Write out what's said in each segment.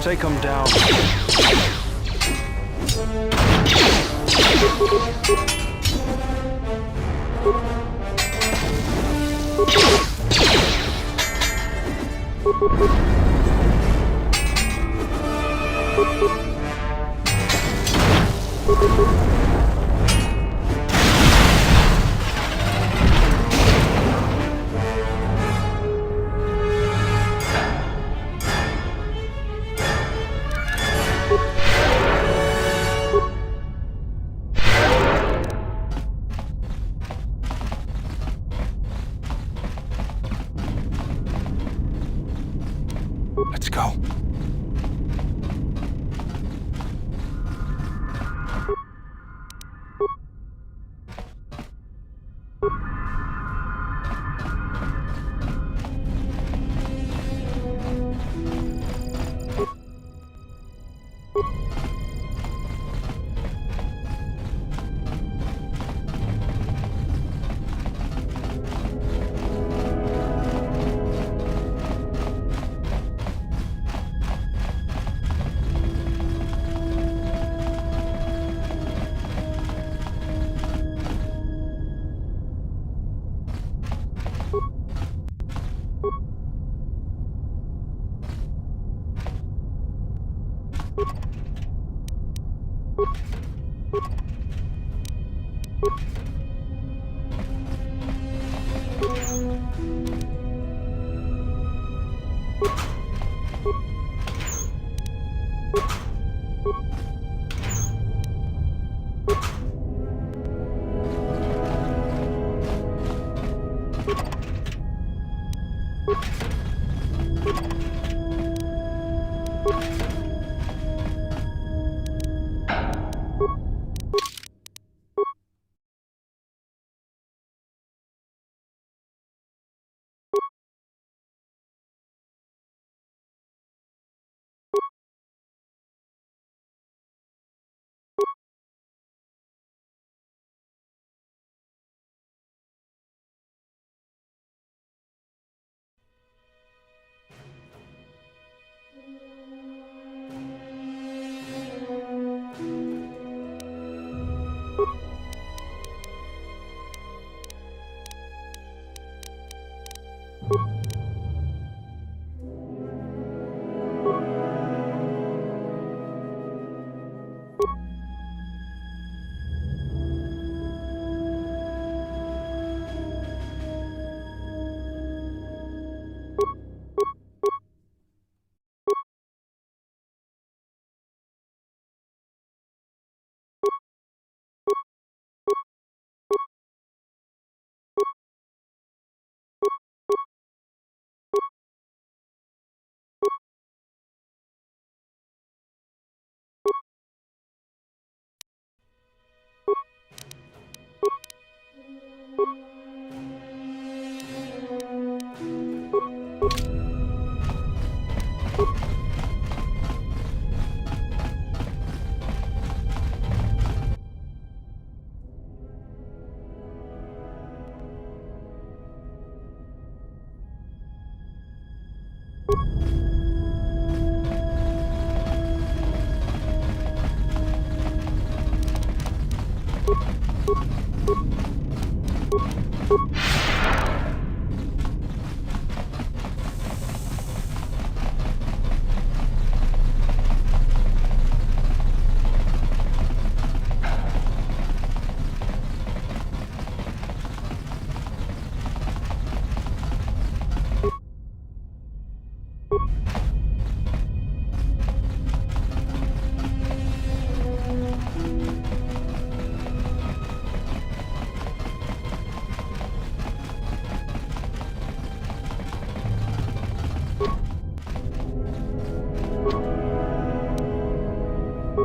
Take them down. Let's go.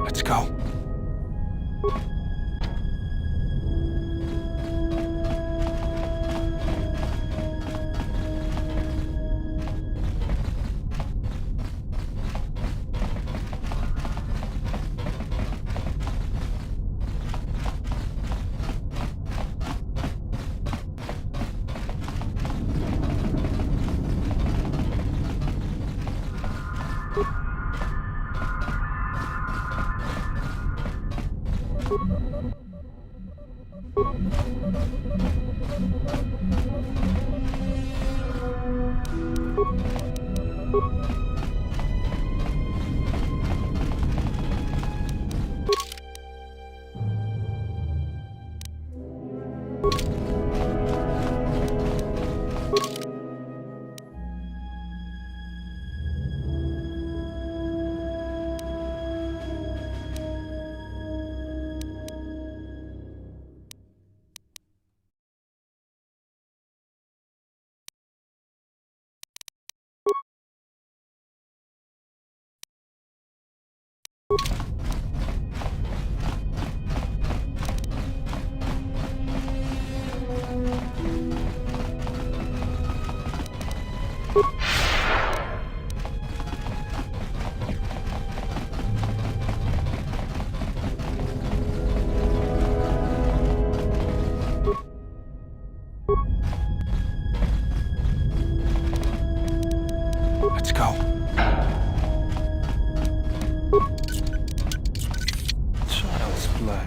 Let's go. Let's go. Child's play.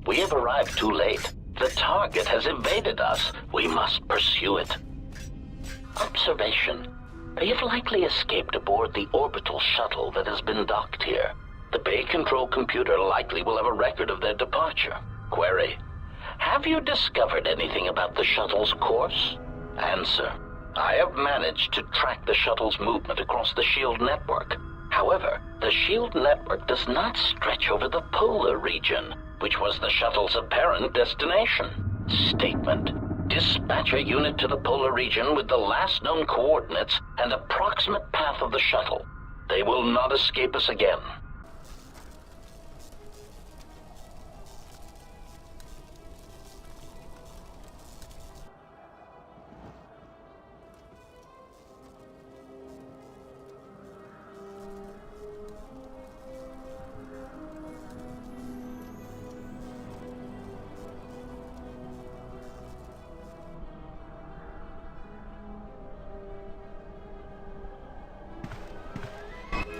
We have arrived too late. The target has evaded us. We must pursue it. Observation. They have likely escaped aboard the orbital shuttle that has been docked here. The Bay Control computer likely will have a record of their departure. Query. Have you discovered anything about the shuttle's course? Answer. I have managed to track the shuttle's movement across the SHIELD network. However, the SHIELD network does not stretch over the polar region, which was the shuttle's apparent destination. Statement. Dispatch a unit to the polar region with the last known coordinates and approximate path of the shuttle. They will not escape us again.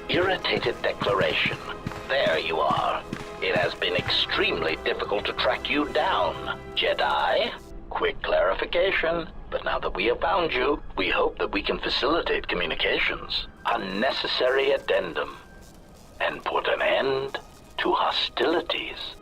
Irritated declaration. There you are. It has been extremely difficult to track you down, Jedi. Quick clarification, but now that we have found you, we hope that we can facilitate communications. Unnecessary addendum. And put an end to hostilities.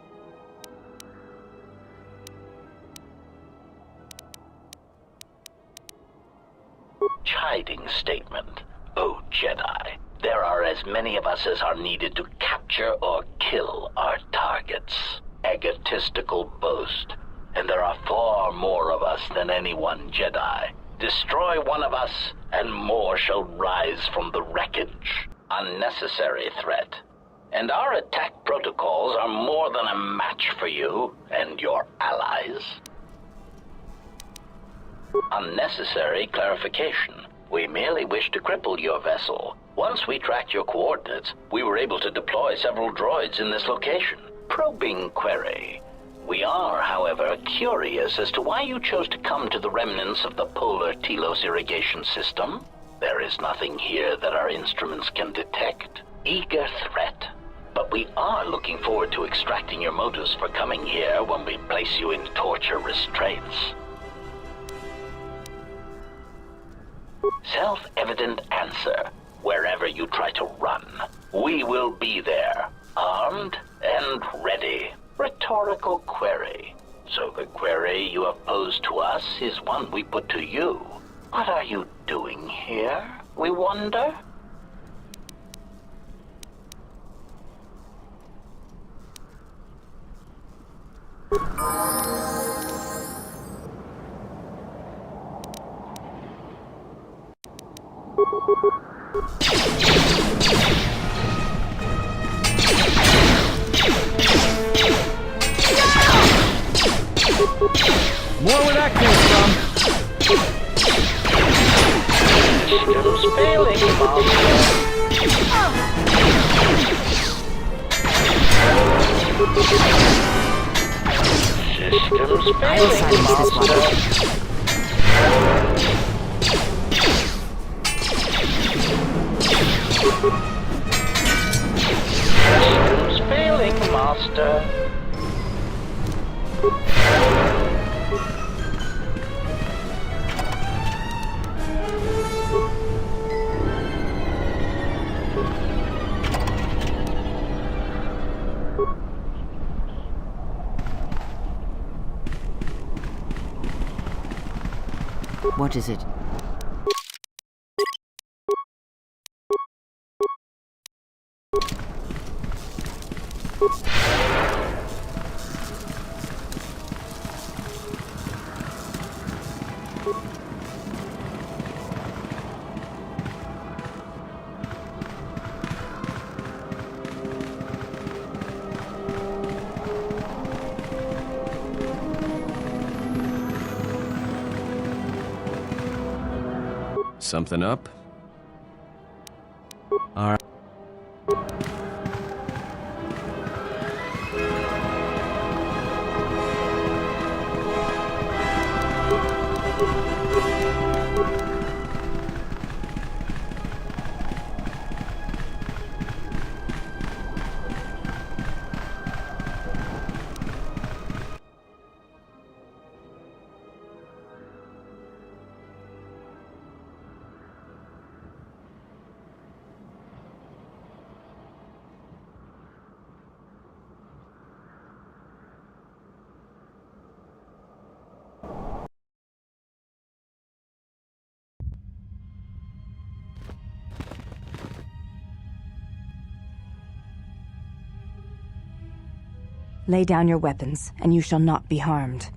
chiding statement. Oh, Jedi, there are as many of us as are needed to capture or kill our targets. Egotistical boast. And there are far more of us than any one Jedi. Destroy one of us, and more shall rise from the wreckage. Unnecessary threat. And our attack protocols are more than a match for you and your allies. Unnecessary clarification. We merely wish to cripple your vessel. Once we tracked your coordinates, we were able to deploy several droids in this location. Probing query. We are, however, curious as to why you chose to come to the remnants of the polar Telos irrigation system. There is nothing here that our instruments can detect. Eager threat. But we are looking forward to extracting your motives for coming here when we place you in torture restraints. Self-evident answer. Wherever you try to run, we will be there, armed and ready. Rhetorical query. So the query you have posed to us is one we put to you. What are you doing here, we wonder? More where that came from. Systems failing, Master. Systems failing, Master. Systems failing, Master. What is it? Something up? All right. Lay down your weapons, and you shall not be harmed.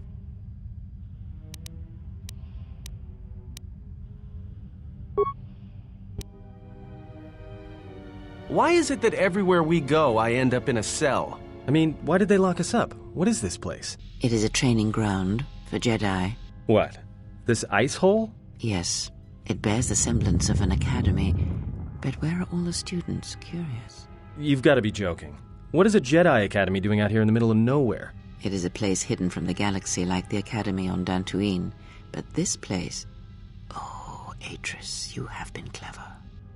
Why is it that everywhere we go, I end up in a cell? I mean, why did they lock us up? What is this place? It is a training ground for Jedi. What? This ice hole? Yes, it bears the semblance of an academy. But where are all the students? Curious. You've got to be joking. What is a Jedi Academy doing out here in the middle of nowhere? It is a place hidden from the galaxy like the Academy on Dantooine. But this place... Oh, Atris, you have been clever.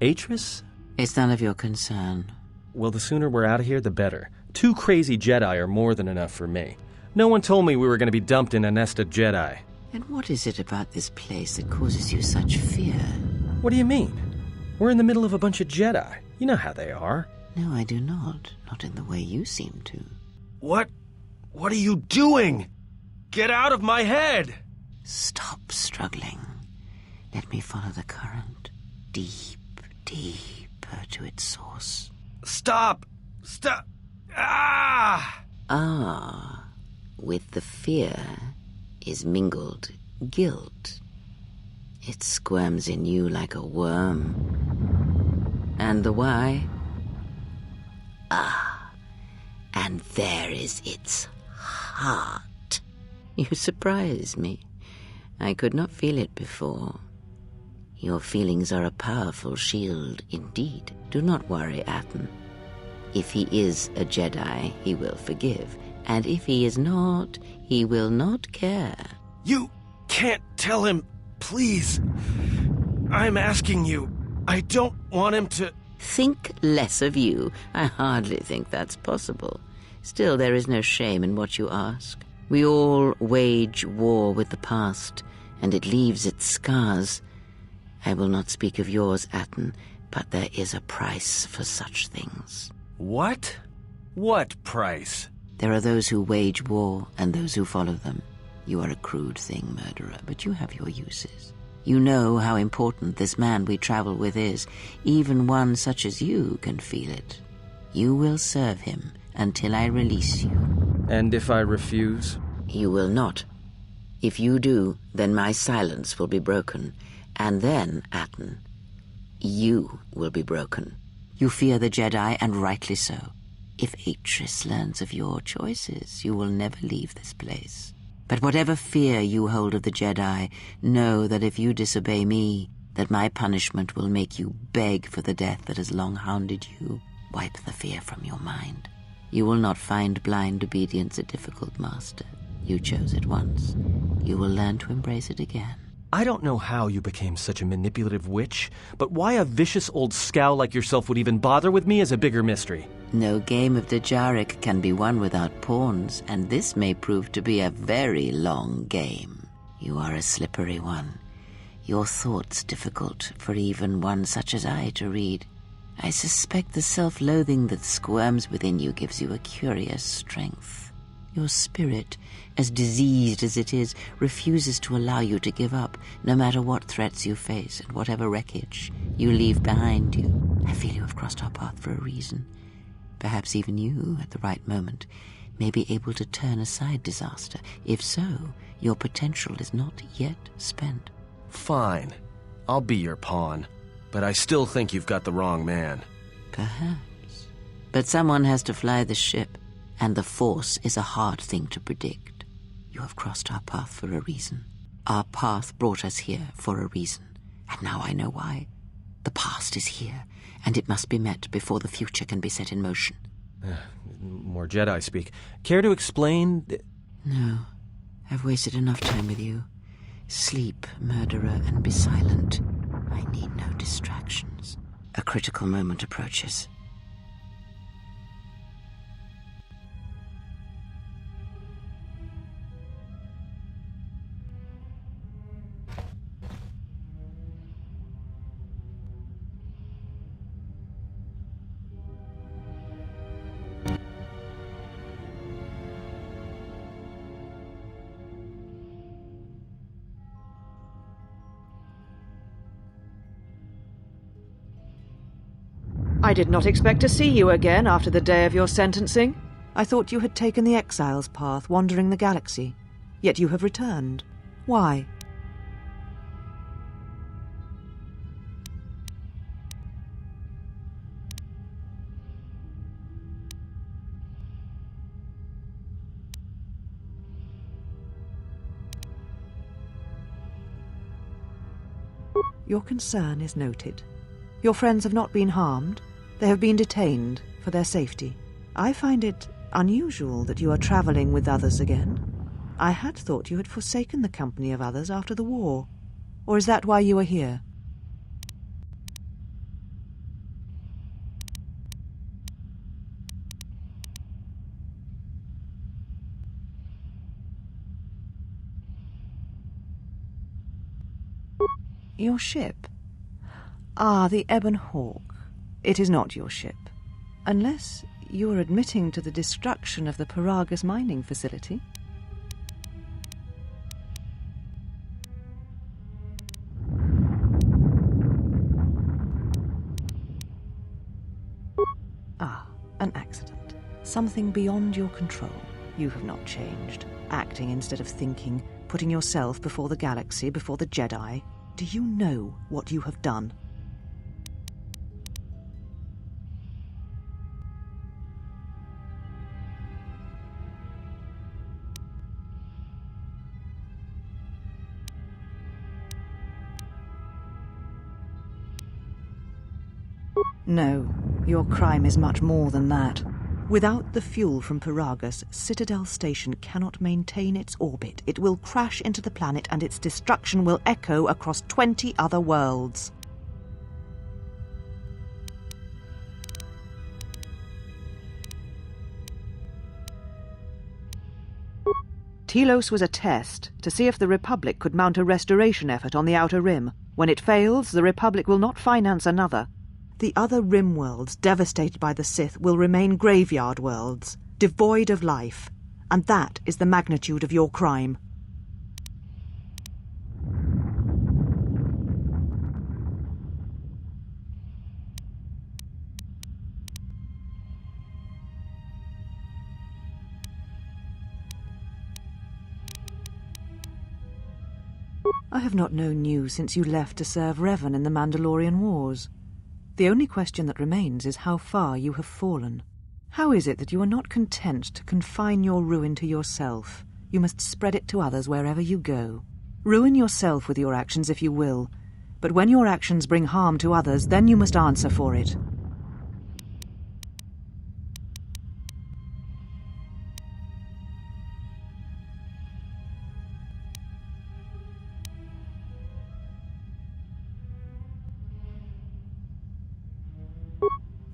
Atris? It's none of your concern. Well, the sooner we're out of here, the better. 2 crazy Jedi are more than enough for me. No one told me we were going to be dumped in a nest of Jedi. And what is it about this place that causes you such fear? What do you mean? We're in the middle of a bunch of Jedi. You know how they are. No, I do not. Not in the way you seem to. What are you doing? Get out of my head! Stop struggling. Let me follow the current, deep, deeper to its source. Stop! Stop! Ah! Ah, with the fear is mingled guilt. It squirms in you like a worm. And the why? Ah, and there is its heart. You surprise me. I could not feel it before. Your feelings are a powerful shield indeed. Do not worry, Atten. If he is a Jedi, he will forgive. And if he is not, he will not care. You can't tell him, please. I'm asking you. I don't want him to... Think less of you. I hardly think that's possible. Still, there is no shame in what you ask. We all wage war with the past, and it leaves its scars. I will not speak of yours, Atten, but there is a price for such things. What? What price? There are those who wage war and those who follow them. You are a crude thing, murderer, but you have your uses. You know how important this man we travel with is. Even one such as you can feel it. You will serve him until I release you. And if I refuse? You will not. If you do, then my silence will be broken. And then, Atten, you will be broken. You fear the Jedi, and rightly so. If Atris learns of your choices, you will never leave this place. But whatever fear you hold of the Jedi, know that if you disobey me, that my punishment will make you beg for the death that has long hounded you. Wipe the fear from your mind. You will not find blind obedience a difficult master. You chose it once. You will learn to embrace it again. I don't know how you became such a manipulative witch, but why a vicious old scowl like yourself would even bother with me is a bigger mystery. No game of Djarik can be won without pawns, and this may prove to be a very long game. You are a slippery one. Your thoughts difficult for even one such as I to read. I suspect the self-loathing that squirms within you gives you a curious strength. Your spirit, as diseased as it is, refuses to allow you to give up, no matter what threats you face and whatever wreckage you leave behind you. I feel you have crossed our path for a reason. Perhaps even you, at the right moment, may be able to turn aside disaster. If so, your potential is not yet spent. Fine. I'll be your pawn. But I still think you've got the wrong man. Perhaps. But someone has to fly the ship, and the Force is a hard thing to predict. You have crossed our path for a reason. Our path brought us here for a reason, and now I know why. The past is here, and it must be met before the future can be set in motion. More Jedi speak. Care to explain? No. I've wasted enough time with you. Sleep, murderer, and be silent. I need no distractions. A critical moment approaches. I did not expect to see you again after the day of your sentencing. I thought you had taken the exile's path, wandering the galaxy. Yet you have returned. Why? Your concern is noted. Your friends have not been harmed. They have been detained for their safety. I find it unusual that you are traveling with others again. I had thought you had forsaken the company of others after the war. Or is that why you are here? Your ship? Ah, the Ebon Hawk. It is not your ship. Unless you are admitting to the destruction of the Paragus mining facility. An accident. Something beyond your control. You have not changed. Acting instead of thinking, putting yourself before the galaxy, before the Jedi. Do you know what you have done? No, your crime is much more than that. Without the fuel from Paragus, Citadel Station cannot maintain its orbit. It will crash into the planet and its destruction will echo across 20 other worlds. Telos was a test to see if the Republic could mount a restoration effort on the Outer Rim. When it fails, the Republic will not finance another. The other Rim worlds devastated by the Sith will remain graveyard worlds, devoid of life, and that is the magnitude of your crime. I have not known you since you left to serve Revan in the Mandalorian Wars. The only question that remains is how far you have fallen. How is it that you are not content to confine your ruin to yourself? You must spread it to others wherever you go. Ruin yourself with your actions if you will, but when your actions bring harm to others, then you must answer for it.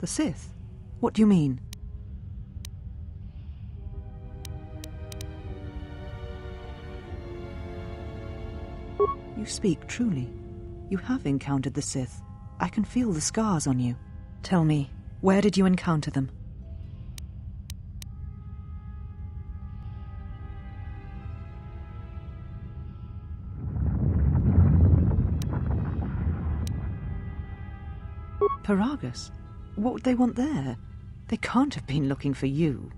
The Sith? What do you mean? You speak truly. You have encountered the Sith. I can feel the scars on you. Tell me, where did you encounter them? Paragus? What would they want there? They can't have been looking for you.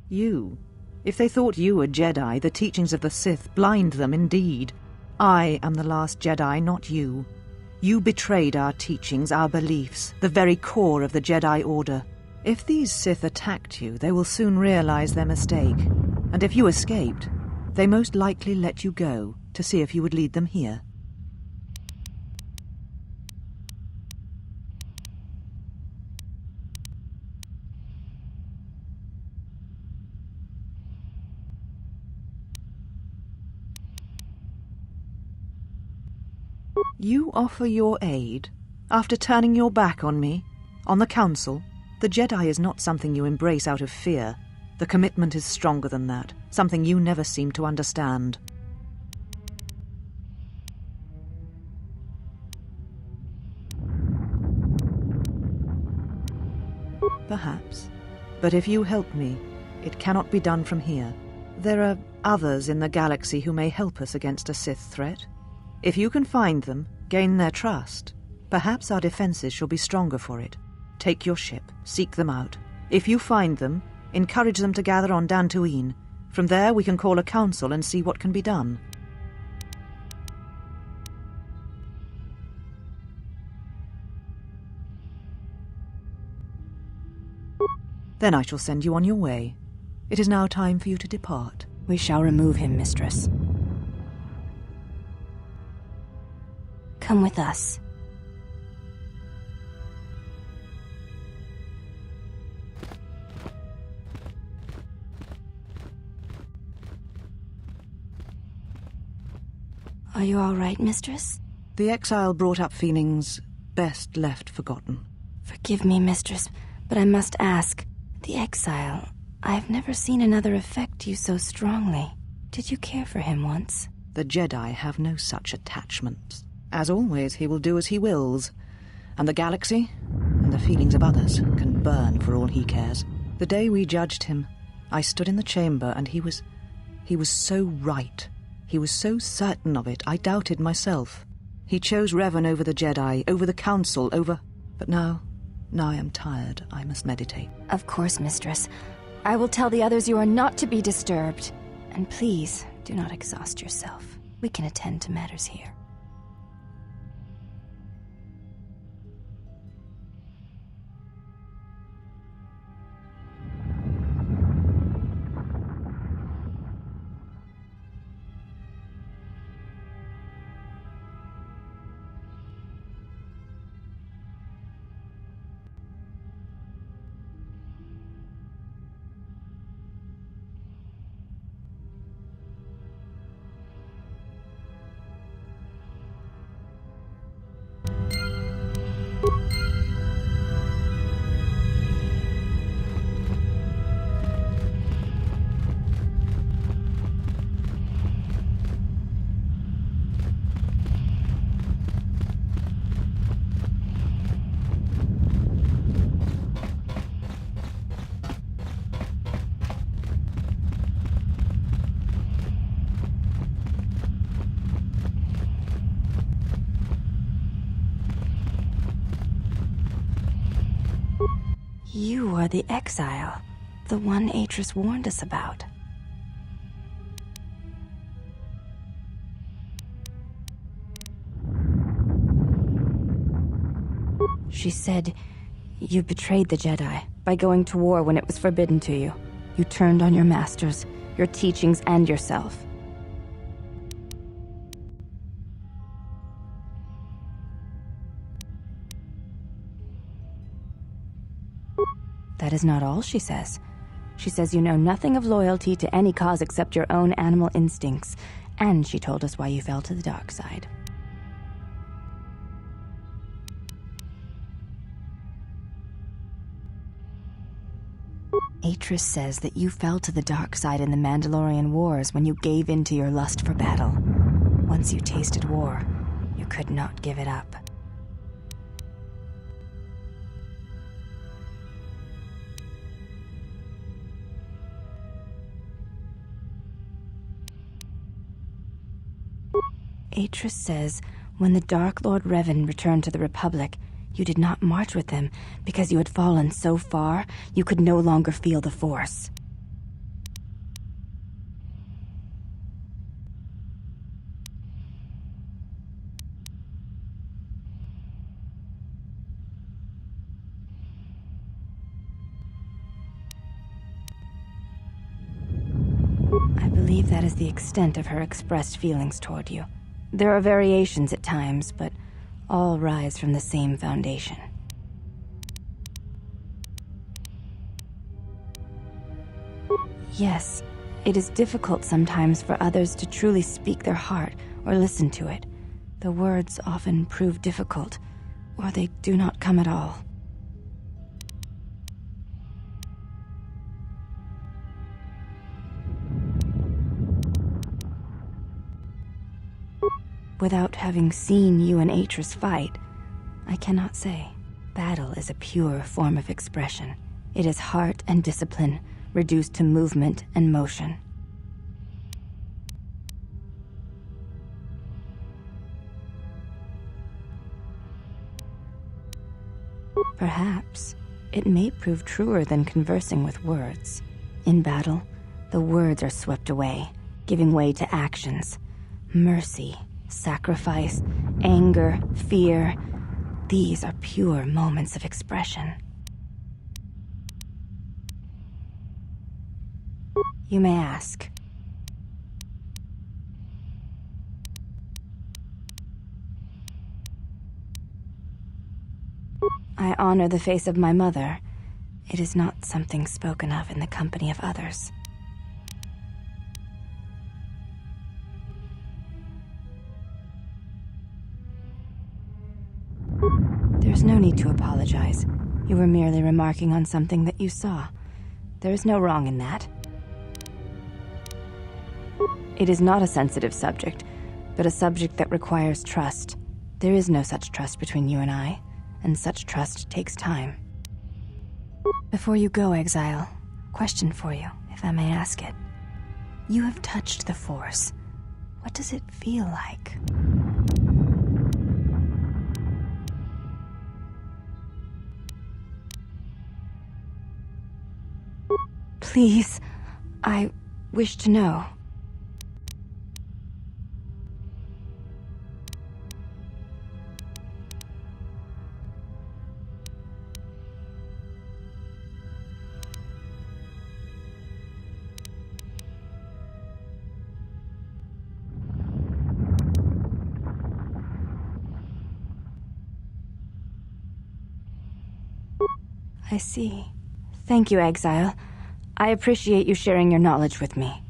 You. If they thought you were Jedi, the teachings of the Sith blind them indeed. I am the last Jedi, not you. You betrayed our teachings, our beliefs, the very core of the Jedi Order. If these Sith attacked you, they will soon realize their mistake. And if you escaped, they most likely let you go to see if you would lead them here. You offer your aid after turning your back on me, on the Council. The Jedi is not something you embrace out of fear. The commitment is stronger than that, something you never seem to understand. Perhaps. But if you help me, it cannot be done from here. There are others in the galaxy who may help us against a Sith threat. If you can find them, gain their trust, perhaps our defenses shall be stronger for it. Take your ship, seek them out. If you find them, encourage them to gather on Dantooine. From there we can call a council and see what can be done. Then I shall send you on your way. It is now time for you to depart. We shall remove him, mistress. Come with us. Are you all right, mistress? The exile brought up feelings best left forgotten. Forgive me, mistress, but I must ask. The exile, I have never seen another affect you so strongly. Did you care for him once? The Jedi have no such attachments. As always, he will do as he wills. And the galaxy, and the feelings of others, can burn for all he cares. The day we judged him, I stood in the chamber and he was so right. He was so certain of it, I doubted myself. He chose Revan over the Jedi, over the Council, over... But now I am tired. I must meditate. Of course, Mistress. I will tell the others you are not to be disturbed. And please, do not exhaust yourself. We can attend to matters here. You are the exile, the one Atris warned us about. She said you betrayed the Jedi by going to war when it was forbidden to you. You turned on your masters, your teachings, and yourself. That is not all she says. She says you know nothing of loyalty to any cause except your own animal instincts, and she told us why you fell to the dark side. Atris says that you fell to the dark side in the Mandalorian Wars when you gave in to your lust for battle. Once you tasted war, you could not give it up. Atris says when the Dark Lord Revan returned to the Republic, you did not march with him because you had fallen so far you could no longer feel the Force. I believe that is the extent of her expressed feelings toward you. There are variations at times, but all rise from the same foundation. Yes, it is difficult sometimes for others to truly speak their heart or listen to it. The words often prove difficult, or they do not come at all. Without having seen you and Atris fight, I cannot say. Battle is a pure form of expression. It is heart and discipline, reduced to movement and motion. Perhaps it may prove truer than conversing with words. In battle, the words are swept away, giving way to actions. Mercy, sacrifice, anger, fear. These are pure moments of expression. You may ask. I honor the face of my mother. It is not something spoken of in the company of others. There's no need to apologize. You were merely remarking on something that you saw. There is no wrong in that. It is not a sensitive subject, but a subject that requires trust. There is no such trust between you and I, and such trust takes time. Before you go, Exile, question for you, if I may ask it. You have touched the Force. What does it feel like? Please, I wish to know. I see. Thank you, Exile. I appreciate you sharing your knowledge with me.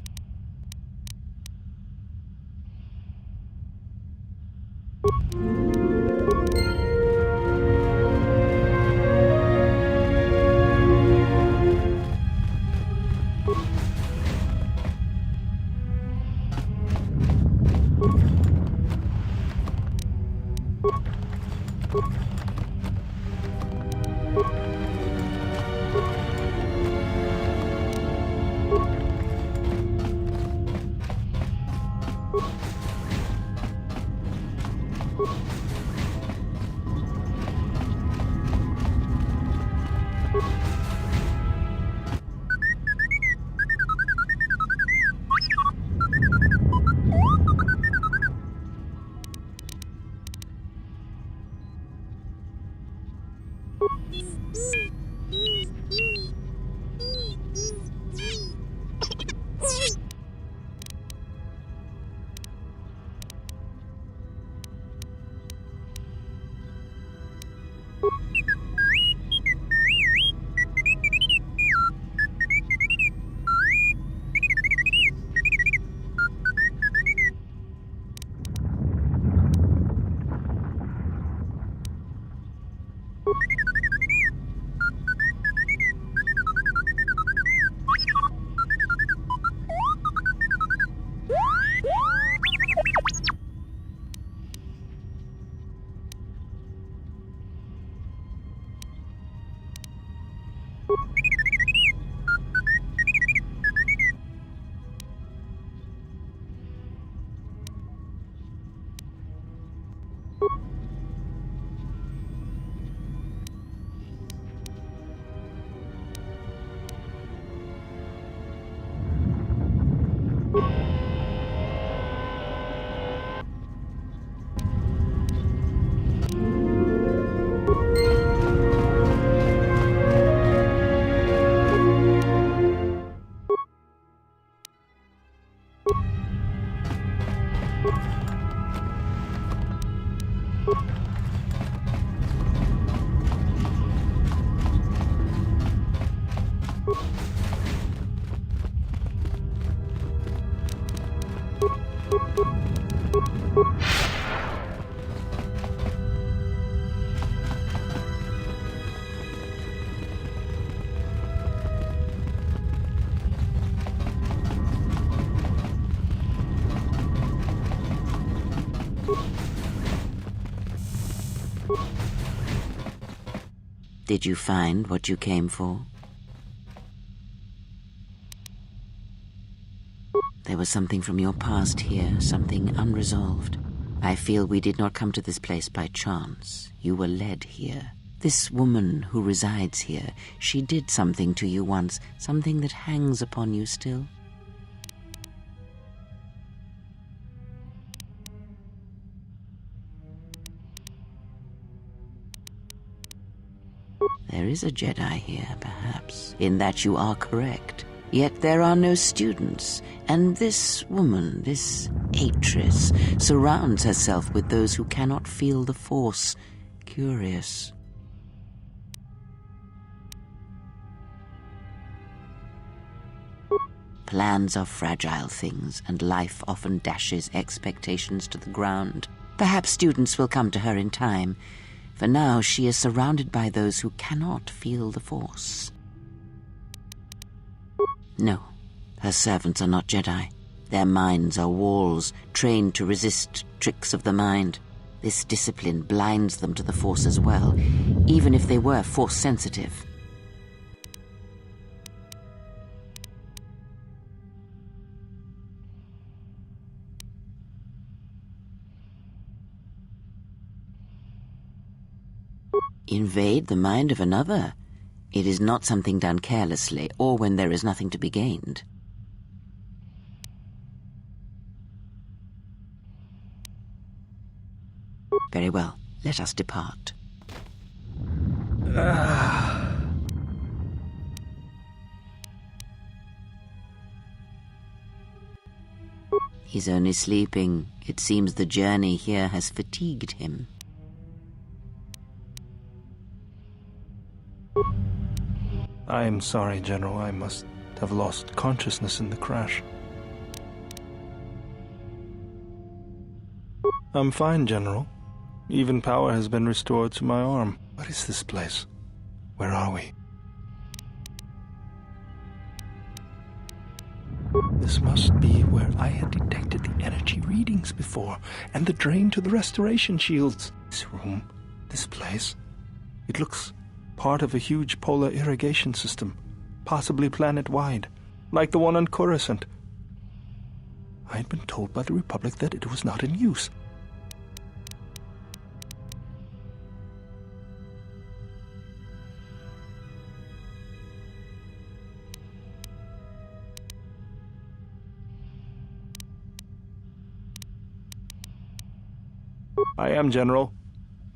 Did you find what you came for? There was something from your past here, something unresolved. I feel we did not come to this place by chance. You were led here. This woman who resides here, she did something to you once, something that hangs upon you still. There is a Jedi here, perhaps, in that you are correct. Yet there are no students, and this woman, this Atrus, surrounds herself with those who cannot feel the Force. Curious. Plans are fragile things, and life often dashes expectations to the ground. Perhaps students will come to her in time. For now, she is surrounded by those who cannot feel the Force. No, her servants are not Jedi. Their minds are walls, trained to resist tricks of the mind. This discipline blinds them to the Force as well, even if they were Force-sensitive. Invade the mind of another? It is not something done carelessly or when there is nothing to be gained. Very well, let us depart. He's only sleeping. It seems the journey here has fatigued him. I am sorry, General. I must have lost consciousness in the crash. I'm fine, General. Even power has been restored to my arm. What is this place? Where are we? This must be where I had detected the energy readings before, and the drain to the restoration shields. This room, this place, it looks part of a huge polar irrigation system, possibly planet-wide, like the one on Coruscant. I had been told by the Republic that it was not in use. I am, General.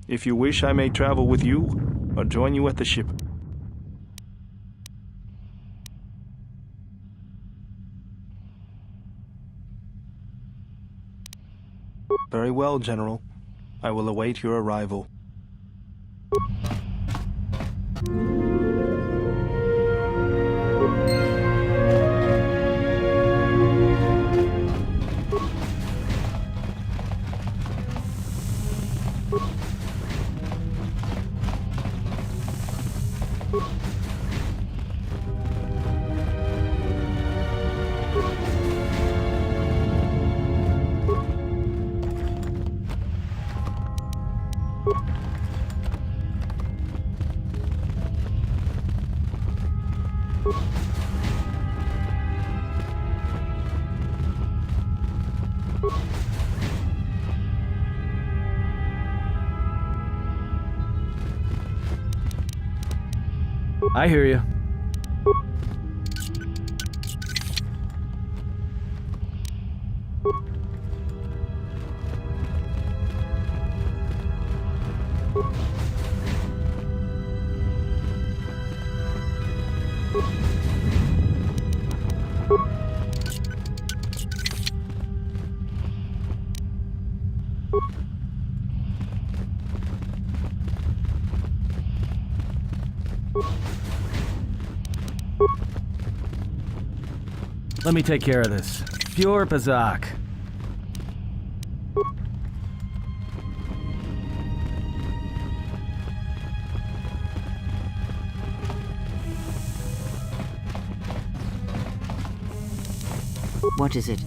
If you wish, I may travel with you or join you at the ship. Very well, General. I will await your arrival. I hear you. Let me take care of this. Pure Bazak. What is it?